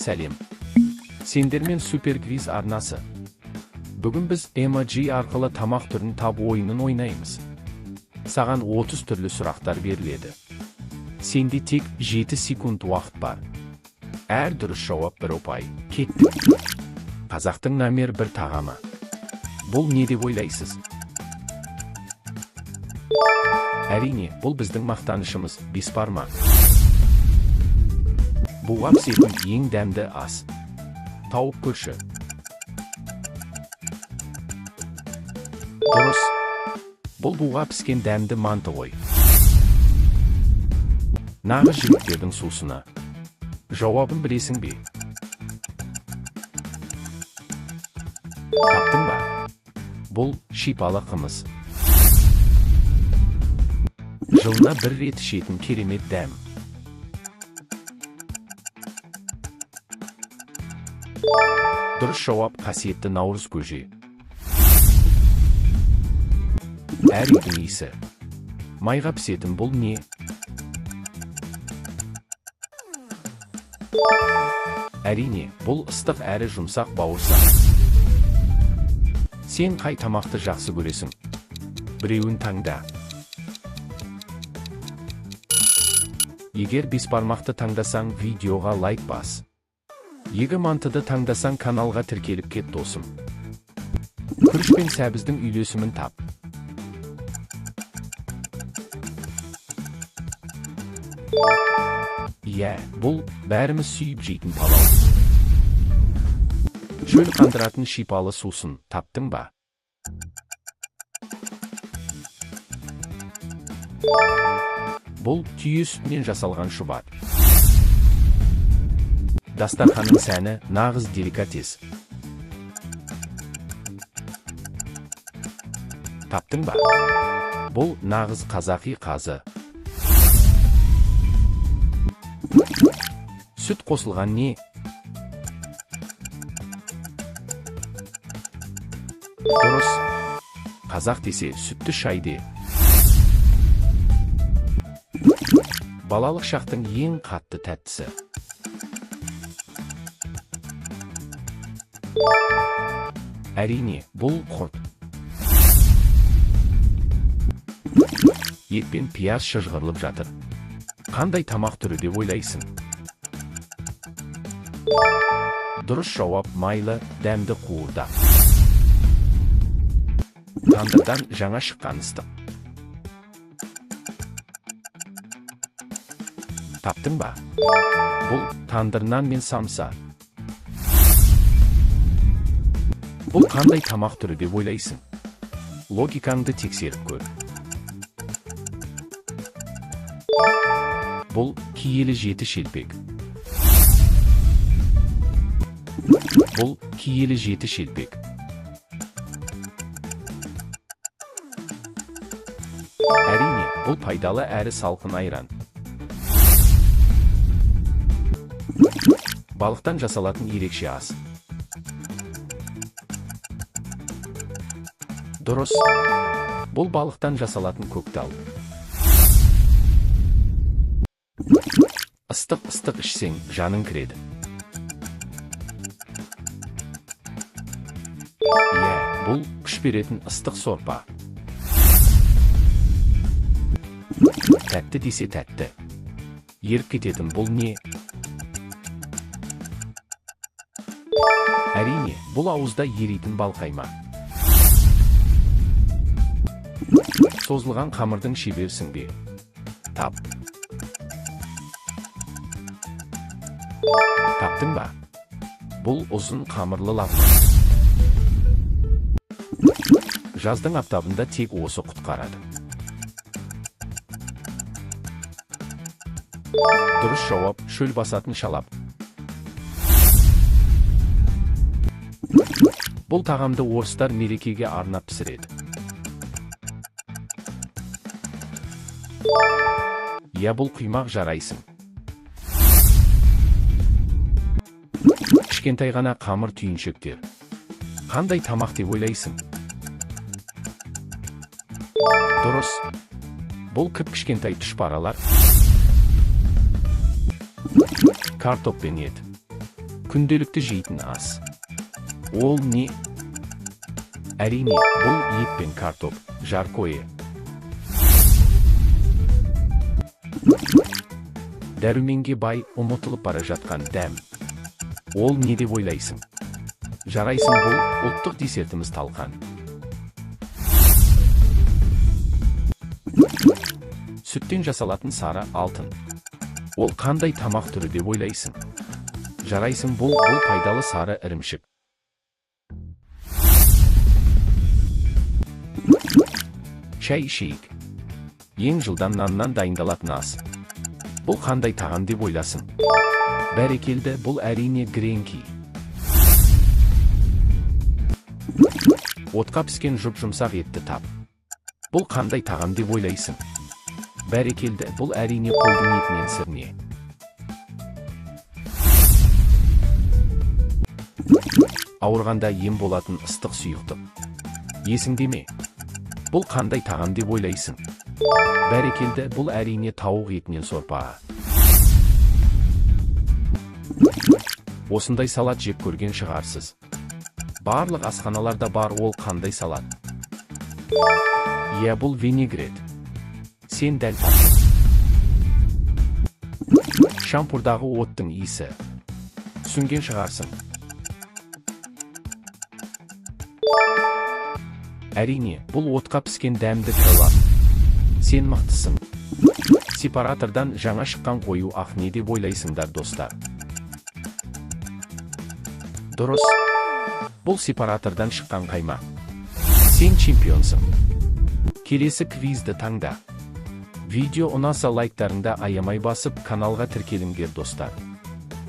Сәлем. Сендермен суперквиз арнасы. Бүгін біз emoji арқылы тамақ түрін табу ойынын ойнаймыз. Саған 30 түрлі сұрақтар беріледі. Сенде тек 7 секунд уақыт бар. Әр дұрыс жауап 1 ұпай. Кеттік. Қазақтың номер 1 тағамы. Бұл не деп ойлайсыз? Әрине, бұл біздің мақтанышымыз, бесбармақ. Буға пісетін ең дәмді ас. Тауып көрші. Дұрыс. Бұл буға піскен дәмді манты ғой. Нағыз жігіттердің сусыны. Жауабын білесің бе? Таптың ба? Бұл шипалы қымыз. Жылына 1 рет ішетін керемет дәм. Дұрыс жауап қасиетті Наурыз көже. Әр үйдің иісі. Майға пісетін бұл не? Әрине, бұл ыстық әрі жұмсақ бауырсақ. Сен қай тамақты жақсы көресің? Біреуін таңда. Егер бесбармақты таңдасаң, видеоға лайк бас. Егер мантыды таңдасаң, каналға тіркеліп кет досым. Күріш пен сәбіздің үйлесімін тап. Иә, бұл бәріміз сүйіп жейтін палау. Шөл қандыратын шипалы сусын таптың ба? Бұл түйе сүтінен жасалған шұбат. Дастарханның сәні нағыз деликатес. Таптың ба? Бұл нағыз қазақи қазы. Сүт қосылған не? Дұрыс. Қазақ десе сүтті шайды. Балалық шақтың ең қатты тәттісі. Әрине, бұл құрт. Ет пен пияз шыжғырылып жатыр. Қандай тамақ түрі деп ойлайсың? Дұрыс жауап майлы, дәмді қуырдақ. Тандырдан жаңа шыққан ыстық. Таптың ба? Бұл тандыр нан мен самса. Бұл қандай тамақ түрі деп ойлайсың? Логикаңды тексеріп көр. Бұл киелі жеті шелпек. Бұл киелі жеті шелпек. Әрине, бұл пайдалы әрі салқын айран. Балықтан жасалатын ерекше ас. Дұрыс. Бұл балықтан жасалатын көктал. Ыстық ішсең, жаның кіреді. Иә, бұл күш беретін ыстық сорпа. Тәтті десе тәтті. Еріп кететін бұл не? Әрине, бұл ауызда еритін балқайма. Созылған қамырдың шеберсің бе? Тап. Таптың ба? Бұл ұзын қамырлы лапма. Жаздың аптабында тек осы құтқарады. Дұрыс жауап шөл басатын шалап. Бұл тағамды орыстар мерекеге арнап пісіреді. Я, бұл құймақ жарайсың. Кішкентай ғана қамыр түйіншектер. Қандай тамақ деп ойлайсың? Дұрыс. Бұл кішкентай түшпаралар. Картоп пен ет. күнделікті жейтін ас. Ол не? Әрине, бұл ет пен картоп, жаркое. Дәруменге бай, ұмытылып бара жатқан дәм. Ол не деп ойлайсың? Жарайсың, бұл ұлттық десертіміз талқан. Сүттен жасалатын сары алтын. Ол қандай тамақ түрі деп ойлайсың? Жарайсың, бұл пайдалы сары ірімшік. Шай ішейік. Ең жылдан наннан дайындалатын ас. Бұл қандай тағам деп ойласың? Бәрекелді, бұл әрине гренки. Отқа піскен жұп-жұмсақ етті тап. Бұл қандай тағам деп ойлайсың? Бәрекелді, бұл әрине қойдың етінен сірне. Ауырғанда ем болатын ыстық сұйықтық. Есіңде ме? Бұл қандай тағам деп ойлайсың? Бәрекелді, бұл әрине тауық етінен сорпа. Осындай салат жеп көрген шығарсыз. Барлық асханаларда бар, ол қандай салат? Иә, бұл винегрет. Сен дәл таптың. Шампурдағы оттың иісі. Түсінген шығарсың. Әрине, бұл отқа піскен дәмді кәуап. Сен мықтысың. Сепаратордан жаңа шыққан қою ақ, не деп ойлайсыңдар, достар? Дұрыс. Бұл сепаратордан шыққан қаймақ. Сен чемпионсың. Келесі квизді таңда. Видео ұнаса лайктарыңды аямай басып, каналға тіркеліңдер, достар.